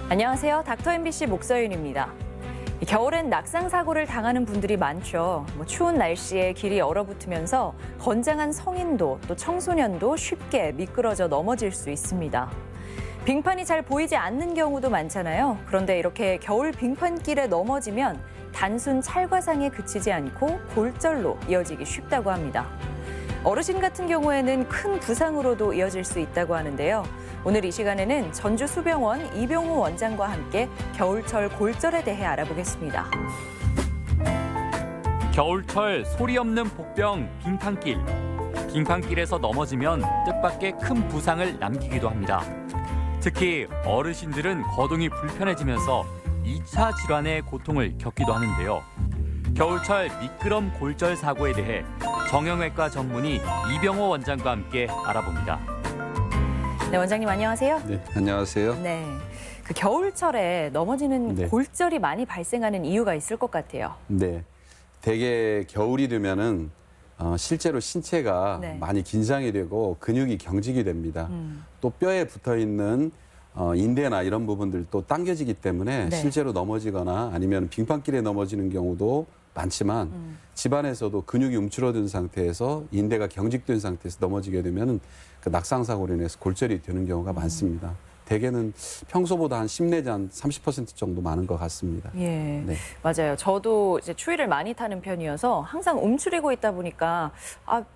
안녕하세요. 닥터 MBC 목서윤입니다. 겨울엔 낙상 사고를 당하는 분들이 많죠. 추운 날씨에 길이 얼어붙으면서 건장한 성인도 또 청소년도 쉽게 미끄러져 넘어질 수 있습니다. 빙판이 잘 보이지 않는 경우도 많잖아요. 그런데 이렇게 겨울 빙판길에 넘어지면 단순 찰과상에 그치지 않고 골절로 이어지기 쉽다고 합니다. 어르신 같은 경우에는 큰 부상으로도 이어질 수 있다고 하는데요. 오늘 이 시간에는 전주 수병원 이병우 원장과 함께 겨울철 골절에 대해 알아보겠습니다. 겨울철 소리 없는 복병 빙판길. 빙판길에서 넘어지면 뜻밖의 큰 부상을 남기기도 합니다. 특히 어르신들은 거동이 불편해지면서 2차 질환의 고통을 겪기도 하는데요. 겨울철 미끄럼 골절 사고에 대해 정형외과 전문의 이병호 원장과 함께 알아봅니다. 네, 원장님 안녕하세요. 네, 안녕하세요. 네, 그 겨울철에 넘어지는 네. 골절이 많이 발생하는 이유가 있을 것 같아요. 네, 대개 겨울이 되면은 실제로 신체가 네. 많이 긴장이 되고 근육이 경직이 됩니다. 또 뼈에 붙어 있는 인대나 이런 부분들도 당겨지기 때문에 네. 실제로 넘어지거나 아니면 빙판길에 넘어지는 경우도 많지만 집안에서도 근육이 움츠러든 상태에서 인대가 경직된 상태에서 넘어지게 되면 그 낙상 사고로 인해서 골절이 되는 경우가 많습니다. 대개는 평소보다 한 10 내지 한 30% 정도 많은 것 같습니다. 예, 네. 맞아요. 저도 이제 추위를 많이 타는 편이어서 항상 움츠리고 있다 보니까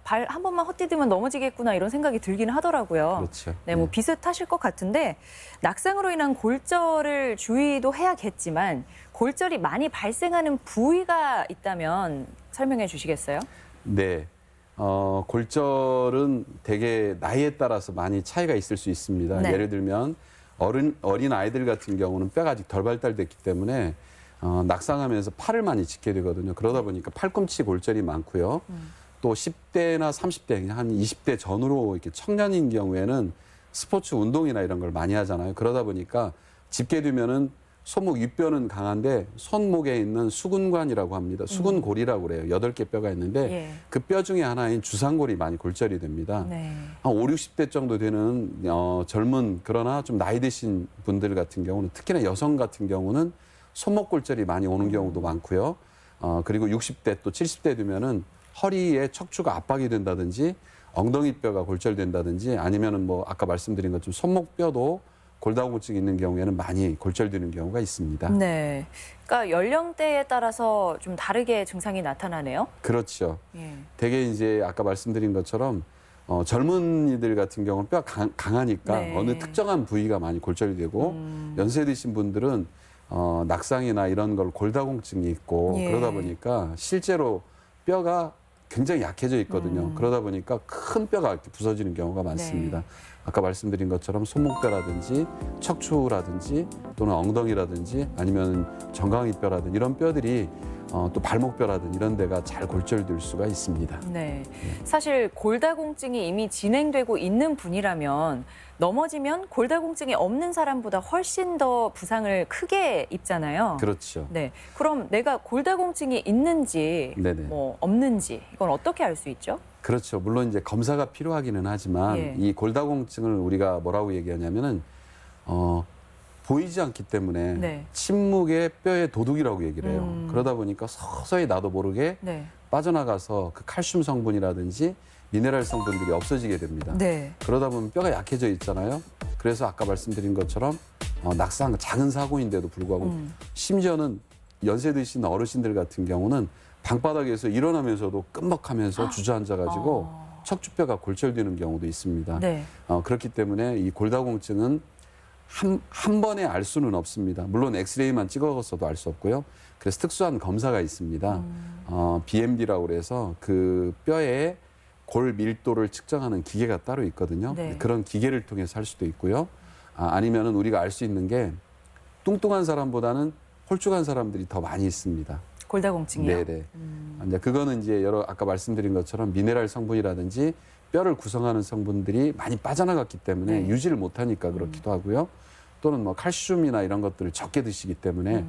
발 한 번만 헛디디면 넘어지겠구나 이런 생각이 들긴 하더라고요. 그렇죠. 네, 뭐 비슷하실 것 같은데 낙상으로 인한 골절을 주의도 해야겠지만 골절이 많이 발생하는 부위가 있다면 설명해 주시겠어요? 네. 골절은 대개 나이에 따라서 많이 차이가 있을 수 있습니다. 네. 예를 들면 어린 아이들 같은 경우는 뼈가 아직 덜 발달됐기 때문에 낙상하면서 팔을 많이 짚게 되거든요. 그러다 보니까 팔꿈치 골절이 많고요. 또 10대나 30대, 한 20대 전후로 이렇게 청년인 경우에는 스포츠 운동이나 이런 걸 많이 하잖아요. 그러다 보니까 짚게 되면은 손목 윗뼈는 강한데 손목에 있는 수근관이라고 합니다. 수근골이라고 그래요. 8개 뼈가 있는데 예. 그 뼈 중에 하나인 주상골이 많이 골절이 됩니다. 네. 한 5, 60대 정도 되는 젊은 그러나 좀 나이 드신 분들 같은 경우는 특히나 여성 같은 경우는 손목 골절이 많이 오는 경우도 많고요. 그리고 60대 또 70대 되면은 허리에 척추가 압박이 된다든지 엉덩이 뼈가 골절된다든지 아니면은 뭐 아까 말씀드린 것처럼 손목뼈도 골다공증이 있는 경우에는 많이 골절되는 경우가 있습니다. 네. 그러니까 연령대에 따라서 좀 다르게 증상이 나타나네요. 그렇죠. 예. 대개 이제 아까 말씀드린 것처럼 젊은이들 같은 경우는 뼈가 강하니까 네. 어느 특정한 부위가 많이 골절이 되고 연세 드신 분들은 낙상이나 이런 걸 골다공증이 있고 예. 그러다 보니까 실제로 뼈가 굉장히 약해져 있거든요. 그러다 보니까 큰 뼈가 이렇게 부서지는 경우가 많습니다. 네. 아까 말씀드린 것처럼 손목뼈라든지 척추라든지 또는 엉덩이라든지 아니면 정강이뼈라든지 이런 뼈들이 또 발목뼈라든지 이런 데가 잘 골절될 수가 있습니다. 네. 사실 골다공증이 이미 진행되고 있는 분이라면 넘어지면 골다공증이 없는 사람보다 훨씬 더 부상을 크게 입잖아요. 그렇죠. 네. 그럼 내가 골다공증이 있는지 네네. 뭐 없는지 이건 어떻게 알 수 있죠? 그렇죠. 물론 이제 검사가 필요하기는 하지만 예. 이 골다공증을 우리가 뭐라고 얘기하냐면은 보이지 않기 때문에 네. 침묵의 뼈의 도둑이라고 얘기를 해요. 그러다 보니까 서서히 나도 모르게 네. 빠져나가서 그 칼슘 성분이라든지 미네랄 성분들이 없어지게 됩니다. 네. 그러다 보면 뼈가 약해져 있잖아요. 그래서 아까 말씀드린 것처럼 낙상 작은 사고인데도 불구하고 심지어는 연세 드신 어르신들 같은 경우는 방바닥에서 일어나면서도 끔먹하면서 주저앉아가지고 척추뼈가 골절되는 경우도 있습니다. 네. 그렇기 때문에 이 골다공증은 한 번에 알 수는 없습니다. 물론 엑스레이만 찍어서도 알 수 없고요. 그래서 특수한 검사가 있습니다. BMD라고 그래서 그 뼈의 골 밀도를 측정하는 기계가 따로 있거든요. 네. 그런 기계를 통해서 할 수도 있고요. 아니면은 우리가 알 수 있는 게 뚱뚱한 사람보다는 홀쭉한 사람들이 더 많이 있습니다. 골다공증이요? 네네. 이제 그거는 이제 아까 말씀드린 것처럼 미네랄 성분이라든지 뼈를 구성하는 성분들이 많이 빠져나갔기 때문에 네. 유지를 못하니까 그렇기도 하고요. 또는 뭐 칼슘이나 이런 것들을 적게 드시기 때문에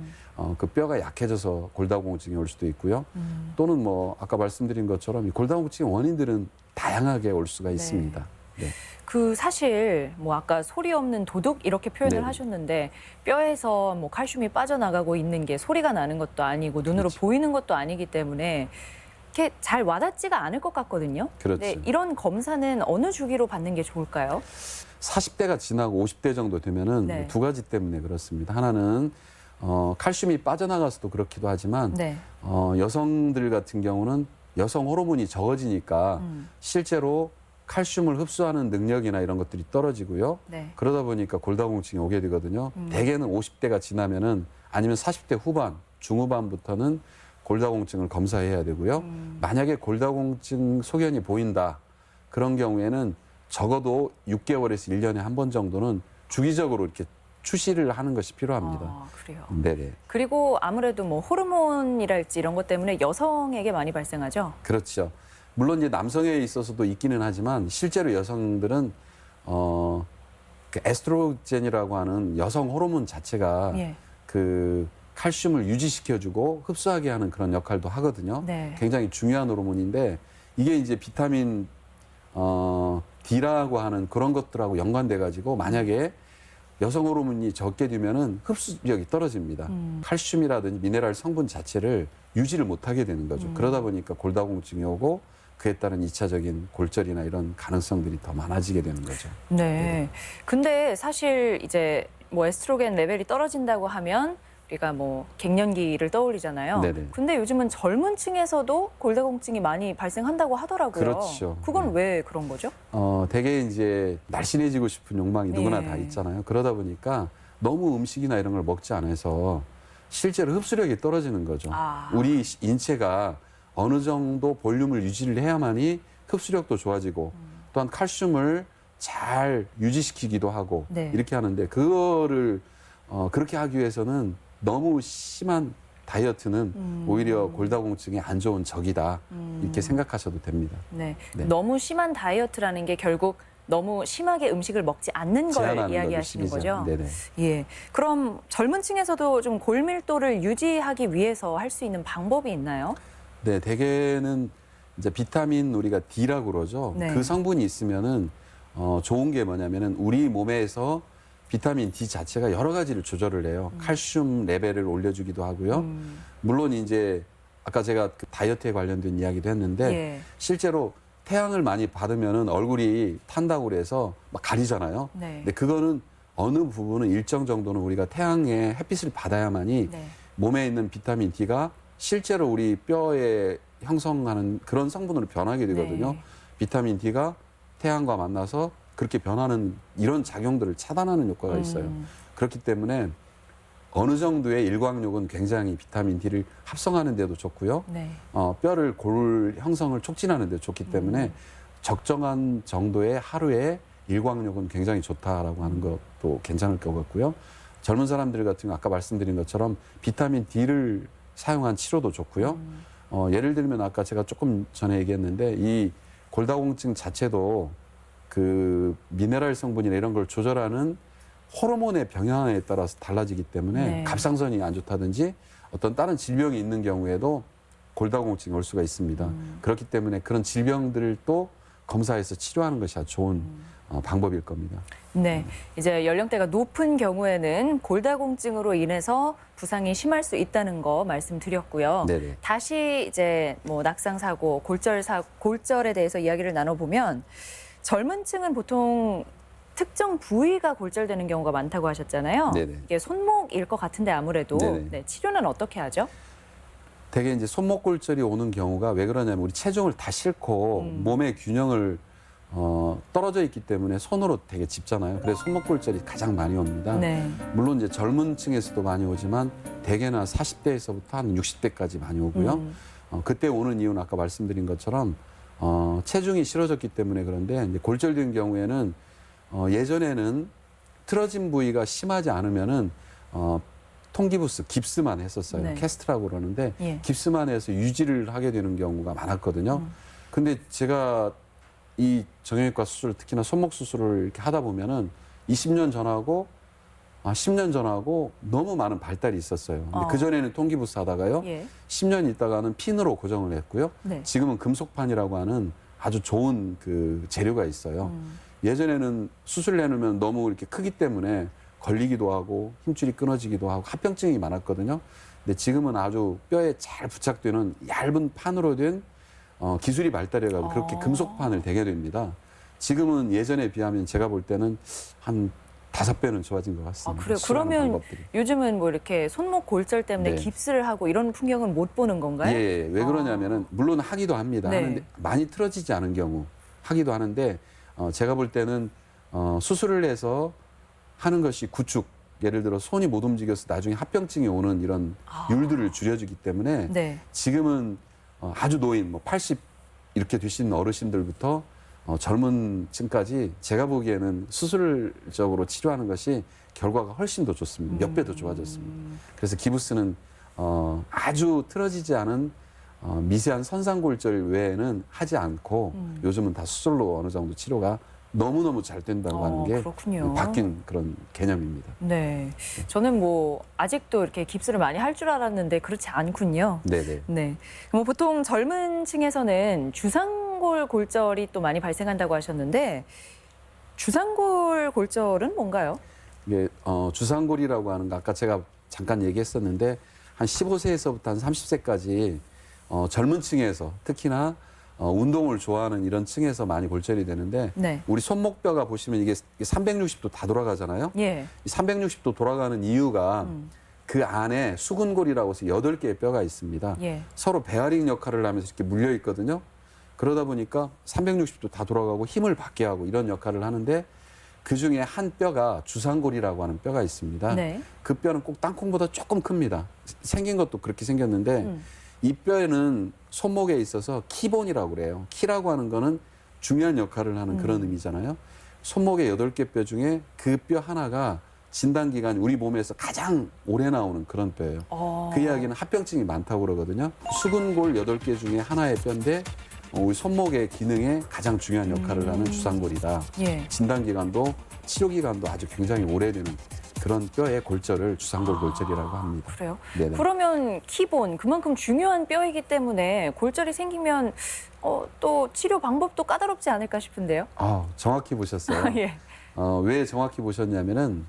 그 뼈가 약해져서 골다공증이 올 수도 있고요. 또는 뭐 아까 말씀드린 것처럼 이 골다공증의 원인들은 다양하게 올 수가 있습니다. 네. 그 사실 뭐 아까 소리 없는 도둑 이렇게 표현을 네. 하셨는데 뼈에서 뭐 칼슘이 빠져나가고 있는 게 소리가 나는 것도 아니고 눈으로 그렇죠. 보이는 것도 아니기 때문에 이렇게 잘 와닿지가 않을 것 같거든요. 그렇죠. 네, 이런 검사는 어느 주기로 받는 게 좋을까요? 40대가 지나고 50대 정도 되면은 네. 두 가지 때문에 그렇습니다. 하나는 칼슘이 빠져나가서도 그렇기도 하지만 네. 여성들 같은 경우는 여성 호르몬이 적어지니까 실제로 칼슘을 흡수하는 능력이나 이런 것들이 떨어지고요. 네. 그러다 보니까 골다공증이 오게 되거든요. 대개는 50대가 지나면은 아니면 40대 후반, 중후반부터는 골다공증을 검사해야 되고요. 만약에 골다공증 소견이 보인다. 그런 경우에는 적어도 6개월에서 1년에 한 번 정도는 주기적으로 이렇게 추시를 하는 것이 필요합니다. 아, 그래요. 네네. 그리고 아무래도 뭐 호르몬이랄지 이런 것 때문에 여성에게 많이 발생하죠. 그렇죠. 물론 이제 남성에 있어서도 있기는 하지만 실제로 여성들은 그 에스트로겐이라고 하는 여성 호르몬 자체가 예. 그 칼슘을 유지시켜주고 흡수하게 하는 그런 역할도 하거든요. 네. 굉장히 중요한 호르몬인데 이게 이제 비타민 D라고 하는 그런 것들하고 연관돼 가지고 만약에 여성 호르몬이 적게 되면은 흡수력이 떨어집니다. 칼슘이라든지 미네랄 성분 자체를 유지를 못하게 되는 거죠. 그러다 보니까 골다공증이 오고 그에 따른 2차적인 골절이나 이런 가능성들이 더 많아지게 되는 거죠. 네. 근데 사실 이제 뭐 에스트로겐 레벨이 떨어진다고 하면 우리가 뭐 갱년기를 떠올리잖아요. 네네. 근데 요즘은 젊은 층에서도 골다공증이 많이 발생한다고 하더라고요. 그렇죠. 그건 네. 왜 그런 거죠? 되게 이제 날씬해지고 싶은 욕망이 누구나 예. 다 있잖아요. 그러다 보니까 너무 음식이나 이런 걸 먹지 않아서 실제로 흡수력이 떨어지는 거죠. 아. 우리 인체가 어느 정도 볼륨을 유지를 해야만이 흡수력도 좋아지고 또한 칼슘을 잘 유지시키기도 하고 네. 이렇게 하는데 그거를 그렇게 하기 위해서는 너무 심한 다이어트는 오히려 골다공증에 안 좋은 적이다 이렇게 생각하셔도 됩니다. 네. 네. 너무 심한 다이어트라는 게 결국 너무 심하게 음식을 먹지 않는 걸 제한하는 이야기하시는 것이 거죠? 네네. 예. 그럼 젊은 층에서도 좀 골밀도를 유지하기 위해서 할 수 있는 방법이 있나요? 네, 대개는 이제 비타민 우리가 D라고 그러죠. 네. 그 성분이 있으면은 좋은 게 뭐냐면은 우리 몸에서 비타민 D 자체가 여러 가지를 조절을 해요. 칼슘 레벨을 올려주기도 하고요. 물론 이제 아까 제가 그 다이어트에 관련된 이야기도 했는데 예. 실제로 태양을 많이 받으면은 얼굴이 탄다고 그래서 막 가리잖아요. 네. 근데 그거는 어느 부분은 일정 정도는 우리가 태양의 햇빛을 받아야만이 네. 몸에 있는 비타민 D가 실제로 우리 뼈에 형성하는 그런 성분으로 변하게 되거든요. 네. 비타민 D가 태양과 만나서 그렇게 변하는 이런 작용들을 차단하는 효과가 있어요. 그렇기 때문에 어느 정도의 일광욕은 굉장히 비타민 D를 합성하는 데도 좋고요. 네. 뼈를 골 형성을 촉진하는 데 좋기 때문에 적정한 정도의 하루에 일광욕은 굉장히 좋다라고 하는 것도 괜찮을 것 같고요. 젊은 사람들 같은 경우 아까 말씀드린 것처럼 비타민 D를 사용한 치료도 좋고요. 예를 들면 아까 제가 조금 전에 얘기했는데 이 골다공증 자체도 그 미네랄 성분이나 이런 걸 조절하는 호르몬의 병향에 따라서 달라지기 때문에 네. 갑상선이 안 좋다든지 어떤 다른 질병이 있는 경우에도 골다공증이 올 수가 있습니다. 그렇기 때문에 그런 질병들을 또 검사해서 치료하는 것이 아주 좋은 방법일 겁니다. 네. 이제 연령대가 높은 경우에는 골다공증으로 인해서 부상이 심할 수 있다는 거 말씀드렸고요. 네네. 다시 이제 뭐 낙상 사고, 골절에 대해서 이야기를 나눠보면 젊은 층은 보통 특정 부위가 골절되는 경우가 많다고 하셨잖아요. 네네. 이게 손목일 것 같은데 아무래도 네네. 네, 치료는 어떻게 하죠? 되게 이제 손목 골절이 오는 경우가 왜 그러냐면 우리 체중을 다 싣고 몸의 균형을 떨어져 있기 때문에 손으로 되게 짚잖아요. 그래서 손목 골절이 가장 많이 옵니다. 네. 물론 이제 젊은 층에서도 많이 오지만 대개나 40대에서부터 한 60대까지 많이 오고요. 그때 오는 이유는 아까 말씀드린 것처럼 체중이 실어졌기 때문에 그런데 이제 골절된 경우에는 예전에는 틀어진 부위가 심하지 않으면은 통기부스, 깁스만 했었어요. 네. 캐스트라고 그러는데 예. 깁스만 해서 유지를 하게 되는 경우가 많았거든요. 근데 제가 이 정형외과 수술, 특히나 손목 수술을 이렇게 하다 보면은 20년 전하고 10년 전하고 너무 많은 발달이 있었어요. 근데 그전에는 통기부스 하다가요. 예. 10년 있다가는 핀으로 고정을 했고요. 네. 지금은 금속판이라고 하는 아주 좋은 그 재료가 있어요. 예전에는 수술을 해놓으면 너무 이렇게 크기 때문에 걸리기도 하고 힘줄이 끊어지기도 하고 합병증이 많았거든요. 근데 지금은 아주 뼈에 잘 부착되는 얇은 판으로 된 기술이 발달해가지고 그렇게 금속판을 대게 됩니다. 지금은 예전에 비하면 제가 볼 때는 한 5배는 좋아진 것 같습니다. 그래요? 수술하는 그러면 방법들이. 요즘은 뭐 이렇게 손목 골절 때문에 네. 깁스를 하고 이런 풍경은 못 보는 건가요? 예, 왜 그러냐면은 물론 하기도 합니다. 네. 하는데 많이 틀어지지 않은 경우 하기도 하는데 제가 볼 때는 수술을 해서 하는 것이 구축, 예를 들어 손이 못 움직여서 나중에 합병증이 오는 이런 율들을 줄여주기 때문에 네. 지금은 아주 노인, 뭐 80 이렇게 되신 어르신들부터 젊은 층까지 제가 보기에는 수술적으로 치료하는 것이 결과가 훨씬 더 좋습니다. 몇 배 더 좋아졌습니다. 그래서 기부스는 아주 틀어지지 않은 미세한 선상골절 외에는 하지 않고 요즘은 다 수술로 어느 정도 치료가 너무너무 잘 된다고 하는 게 그렇군요. 바뀐 그런 개념입니다. 네. 저는 뭐 아직도 이렇게 깁스를 많이 할 줄 알았는데 그렇지 않군요. 네네. 네. 뭐 보통 젊은 층에서는 주상골 골절이 또 많이 발생한다고 하셨는데 주상골 골절은 뭔가요? 이게 주상골이라고 하는 거 아까 제가 잠깐 얘기했었는데 한 15세에서부터 한 30세까지 젊은 층에서 특히나 운동을 좋아하는 이런 층에서 많이 골절이 되는데 네. 우리 손목뼈가 보시면 이게 360도 다 돌아가잖아요. 예. 이 360도 돌아가는 이유가 그 안에 수근골이라고 해서 8개의 뼈가 있습니다. 예. 서로 베어링 역할을 하면서 이렇게 물려 있거든요. 그러다 보니까 360도 다 돌아가고 힘을 받게 하고 이런 역할을 하는데 그 중에 한 뼈가 주상골이라고 하는 뼈가 있습니다. 네. 그 뼈는 꼭 땅콩보다 조금 큽니다. 생긴 것도 그렇게 생겼는데 이 뼈에는 손목에 있어서 키본이라고 그래요. 키라고 하는 거는 중요한 역할을 하는 그런 의미잖아요. 손목의 8개 뼈 중에 그 뼈 하나가 진단기간이 우리 몸에서 가장 오래 나오는 그런 뼈예요. 그 이야기는 합병증이 많다고 그러거든요. 수근골 8개 중에 하나의 뼈인데 우리 손목의 기능에 가장 중요한 역할을 하는 주상골이다. 예. 진단기간도 치료기간도 아주 굉장히 오래되는 그런 뼈의 골절을 주상골 골절이라고 합니다. 그래요? 네네. 그러면 키본 그만큼 중요한 뼈이기 때문에 골절이 생기면 또 치료 방법도 까다롭지 않을까 싶은데요. 정확히 보셨어요. 예. 왜 정확히 보셨냐면은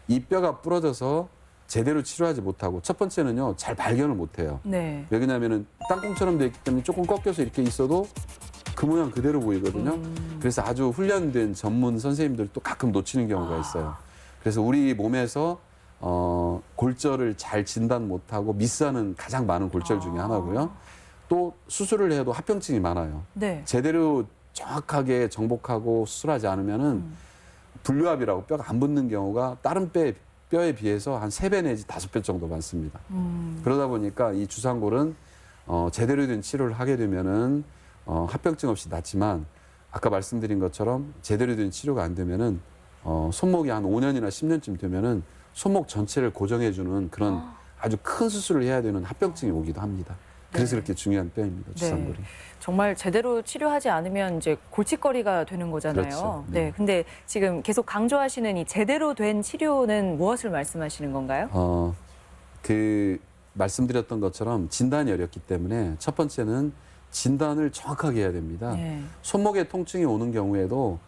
이 뼈가 부러져서 제대로 치료하지 못하고 첫 번째는요 잘 발견을 못해요. 네. 왜 그러냐면은 땅콩처럼 돼 있기 때문에 조금 꺾여서 이렇게 있어도 그 모양 그대로 보이거든요. 그래서 아주 훈련된 전문 선생님들도 가끔 놓치는 경우가 있어요. 그래서 우리 몸에서 골절을 잘 진단 못하고 미스하는 가장 많은 골절 중에 하나고요. 또 수술을 해도 합병증이 많아요. 네. 제대로 정확하게 정복하고 수술하지 않으면은 분류압이라고 뼈가 안 붙는 경우가 다른 뼈에 비해서 한 3배 내지 5배 정도 많습니다. 그러다 보니까 이 주상골은 제대로 된 치료를 하게 되면은 합병증 없이 낫지만 아까 말씀드린 것처럼 제대로 된 치료가 안 되면은 손목이 한 5년이나 10년쯤 되면은 손목 전체를 고정해주는 그런 아주 큰 수술을 해야 되는 합병증이 오기도 합니다. 그래서 그렇게 중요한 뼈입니다, 주상골이. 정말 제대로 치료하지 않으면 이제 골칫거리가 되는 거잖아요. 그렇죠. 네. 네. 근데 지금 계속 강조하시는 이 제대로 된 치료는 무엇을 말씀하시는 건가요? 그 말씀드렸던 것처럼 진단이 어렵기 때문에 첫 번째는 진단을 정확하게 해야 됩니다. 네. 손목에 통증이 오는 경우에도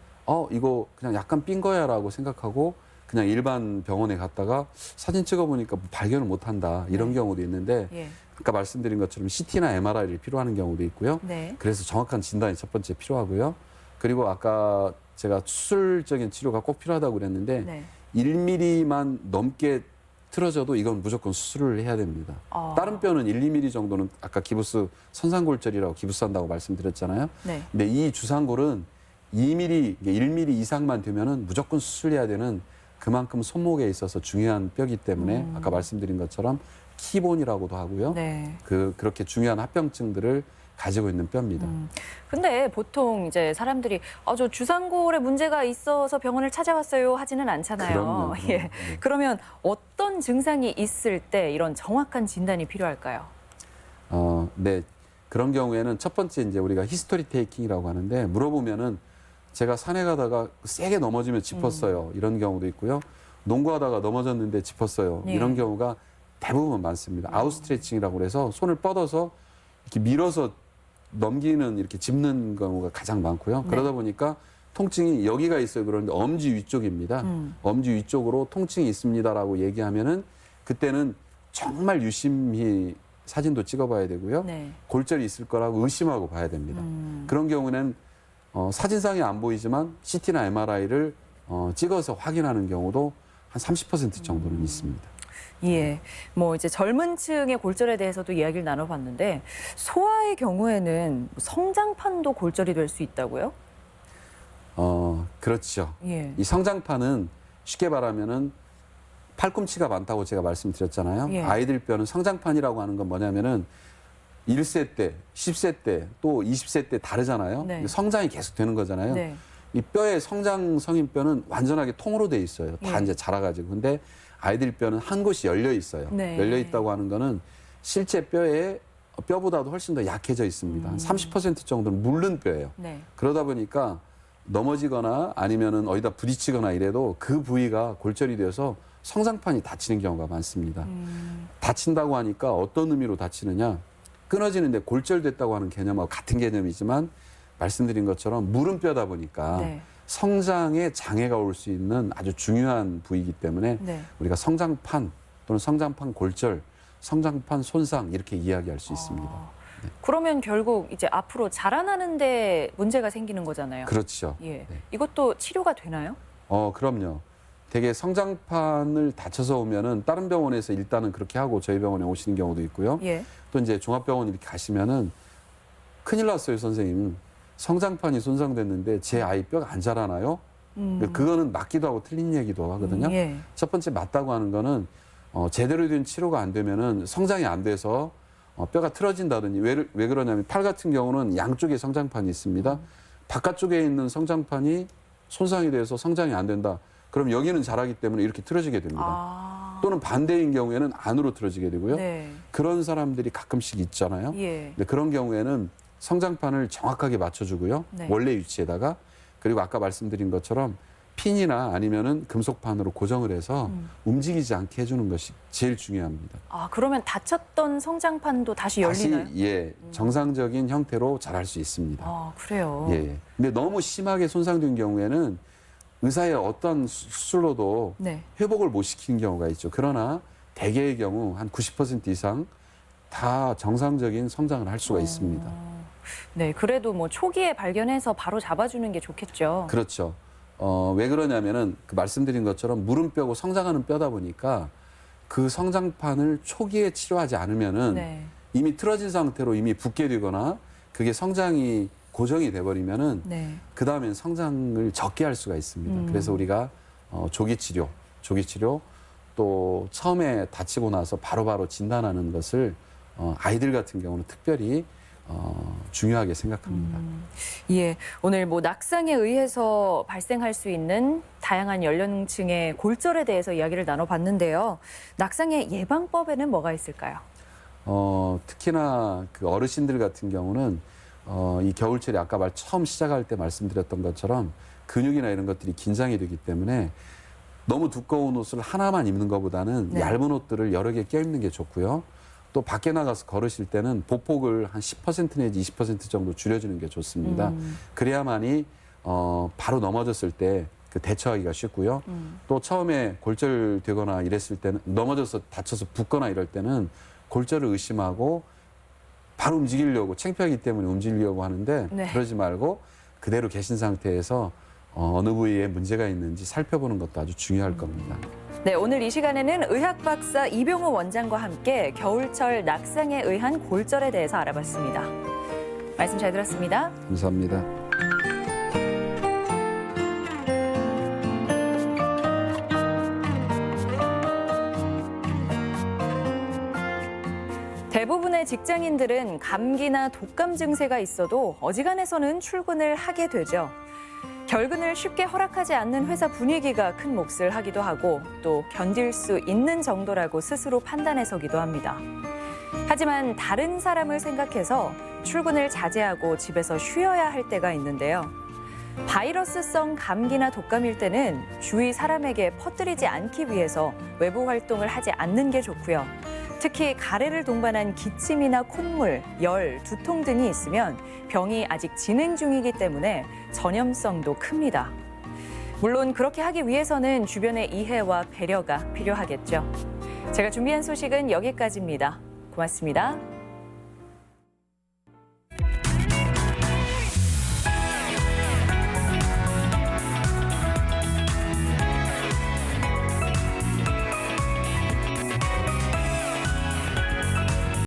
이거 그냥 약간 삔 거야라고 생각하고 그냥 일반 병원에 갔다가 사진 찍어보니까 발견을 못한다 이런 경우도 있는데 예. 아까 말씀드린 것처럼 CT나 MRI를 필요하는 경우도 있고요. 네. 그래서 정확한 진단이 첫 번째 필요하고요. 그리고 아까 제가 수술적인 치료가 꼭 필요하다고 그랬는데 네. 1mm만 넘게 틀어져도 이건 무조건 수술을 해야 됩니다. 다른 뼈는 1, 2mm 정도는 아까 기부스 선상골절이라고 기부스한다고 말씀드렸잖아요. 네. 근데 이 주상골은 2mm, 1mm 이상만 되면은 무조건 수술해야 되는 그만큼 손목에 있어서 중요한 뼈기 때문에 아까 말씀드린 것처럼 키본이라고도 하고요. 네. 그렇게 중요한 합병증들을 가지고 있는 뼈입니다. 근데 보통 이제 사람들이 저 주상골에 문제가 있어서 병원을 찾아왔어요 하지는 않잖아요. 그럼요. 예. 네. 그러면 어떤 증상이 있을 때 이런 정확한 진단이 필요할까요? 네. 그런 경우에는 첫 번째 이제 우리가 히스토리 테이킹이라고 하는데 물어보면은 제가 산에 가다가 세게 넘어지면 짚었어요. 이런 경우도 있고요. 농구하다가 넘어졌는데 짚었어요. 예. 이런 경우가 대부분 많습니다. 아웃스트레칭이라고 해서 손을 뻗어서 이렇게 밀어서 넘기는 이렇게 짚는 경우가 가장 많고요. 네. 그러다 보니까 통증이 여기가 있어요. 그런데 엄지 위쪽입니다. 엄지 위쪽으로 통증이 있습니다라고 얘기하면은 그때는 정말 유심히 사진도 찍어봐야 되고요. 네. 골절이 있을 거라고 의심하고 봐야 됩니다. 그런 경우는 사진상에 안 보이지만 CT나 MRI를 찍어서 확인하는 경우도 한 30% 정도는 있습니다. 예. 뭐 이제 젊은 층의 골절에 대해서도 이야기를 나눠봤는데 소아의 경우에는 성장판도 골절이 될 수 있다고요? 그렇죠. 예. 이 성장판은 쉽게 말하면은 팔꿈치가 많다고 제가 말씀드렸잖아요. 예. 아이들 뼈는 성장판이라고 하는 건 뭐냐면은 1세 때, 10세 때, 또 20세 때 다르잖아요. 네. 성장이 계속 되는 거잖아요. 네. 이 뼈의 성장 성인뼈는 완전하게 통으로 돼 있어요. 다 예. 이제 자라가지고. 근데 아이들 뼈는 한 곳이 열려 있어요. 네. 열려 있다고 하는 거는 실제 뼈보다도 훨씬 더 약해져 있습니다. 한 30% 정도는 물른 뼈예요. 네. 그러다 보니까 넘어지거나 아니면은 어디다 부딪히거나 이래도 그 부위가 골절이 되어서 성장판이 다치는 경우가 많습니다. 다친다고 하니까 어떤 의미로 다치느냐? 끊어지는데 골절됐다고 하는 개념하고 같은 개념이지만 말씀드린 것처럼 물은 뼈다 보니까 네. 성장에 장애가 올 수 있는 아주 중요한 부위이기 때문에 네. 우리가 성장판 또는 성장판 골절, 성장판 손상 이렇게 이야기할 수 있습니다. 그러면 결국 이제 앞으로 자라나는데 문제가 생기는 거잖아요. 그렇죠. 예. 네. 이것도 치료가 되나요? 그럼요. 되게 성장판을 다쳐서 오면은 다른 병원에서 일단은 그렇게 하고 저희 병원에 오시는 경우도 있고요. 예. 또 이제 종합병원 이렇게 가시면은 큰일 났어요, 선생님. 성장판이 손상됐는데 제 아이 뼈가 안 자라나요? 그거는 맞기도 하고 틀린 얘기도 하거든요. 예. 첫 번째 맞다고 하는 거는 제대로 된 치료가 안 되면은 성장이 안 돼서 뼈가 틀어진다든지 왜 그러냐면 팔 같은 경우는 양쪽에 성장판이 있습니다. 바깥쪽에 있는 성장판이 손상이 돼서 성장이 안 된다. 그럼 여기는 자라기 때문에 이렇게 틀어지게 됩니다. 또는 반대인 경우에는 안으로 틀어지게 되고요. 네. 그런 사람들이 가끔씩 있잖아요. 예. 근데 그런 경우에는 성장판을 정확하게 맞춰주고요. 네. 원래 위치에다가 그리고 아까 말씀드린 것처럼 핀이나 아니면은 금속판으로 고정을 해서 움직이지 않게 해주는 것이 제일 중요합니다. 그러면 다쳤던 성장판도 다시 열리나요? 다시 정상적인 형태로 자랄 수 있습니다. 그래요. 예. 근데 너무 심하게 손상된 경우에는 의사의 어떤 수술로도 네. 회복을 못 시키는 경우가 있죠. 그러나 대개의 경우 한 90% 이상 다 정상적인 성장을 할 수가 있습니다. 네, 그래도 뭐 초기에 발견해서 바로 잡아주는 게 좋겠죠. 그렇죠. 왜 그러냐면은 그 말씀드린 것처럼 물은 뼈고 성장하는 뼈다 보니까 그 성장판을 초기에 치료하지 않으면은 네. 이미 틀어진 상태로 이미 붓게 되거나 그게 성장이 고정이 돼버리면은 네. 그 다음엔 성장을 적게 할 수가 있습니다. 그래서 우리가 조기 치료 또 처음에 다치고 나서 바로바로 진단하는 것을 아이들 같은 경우는 특별히 중요하게 생각합니다. 예, 오늘 뭐 낙상에 의해서 발생할 수 있는 다양한 연령층의 골절에 대해서 이야기를 나눠봤는데요. 낙상의 예방법에는 뭐가 있을까요? 특히나 그 어르신들 같은 경우는 이 겨울철이 아까 처음 시작할 때 말씀드렸던 것처럼 근육이나 이런 것들이 긴장이 되기 때문에 너무 두꺼운 옷을 하나만 입는 것보다는 네. 얇은 옷들을 여러 개 껴입는 게 좋고요. 또 밖에 나가서 걸으실 때는 보폭을 한 10% 내지 20% 정도 줄여주는 게 좋습니다. 그래야만이 바로 넘어졌을 때 그 대처하기가 쉽고요. 또 처음에 골절되거나 이랬을 때는 넘어져서 다쳐서 붓거나 이럴 때는 골절을 의심하고 바로 움직이려고 창피하기 때문에 움직이려고 하는데 네. 그러지 말고 그대로 계신 상태에서 어느 부위에 문제가 있는지 살펴보는 것도 아주 중요할 겁니다. 네, 오늘 이 시간에는 의학 박사 이병호 원장과 함께 겨울철 낙상에 의한 골절에 대해서 알아봤습니다. 말씀 잘 들었습니다. 감사합니다. 대부분의 직장인들은 감기나 독감 증세가 있어도 어지간해서는 출근을 하게 되죠. 결근을 쉽게 허락하지 않는 회사 분위기가 큰 몫을 하기도 하고 또 견딜 수 있는 정도라고 스스로 판단해서기도 합니다. 하지만 다른 사람을 생각해서 출근을 자제하고 집에서 쉬어야 할 때가 있는데요. 바이러스성 감기나 독감일 때는 주위 사람에게 퍼뜨리지 않기 위해서 외부 활동을 하지 않는 게 좋고요. 특히 가래를 동반한 기침이나 콧물, 열, 두통 등이 있으면 병이 아직 진행 중이기 때문에 전염성도 큽니다. 물론 그렇게 하기 위해서는 주변의 이해와 배려가 필요하겠죠. 제가 준비한 소식은 여기까지입니다. 고맙습니다.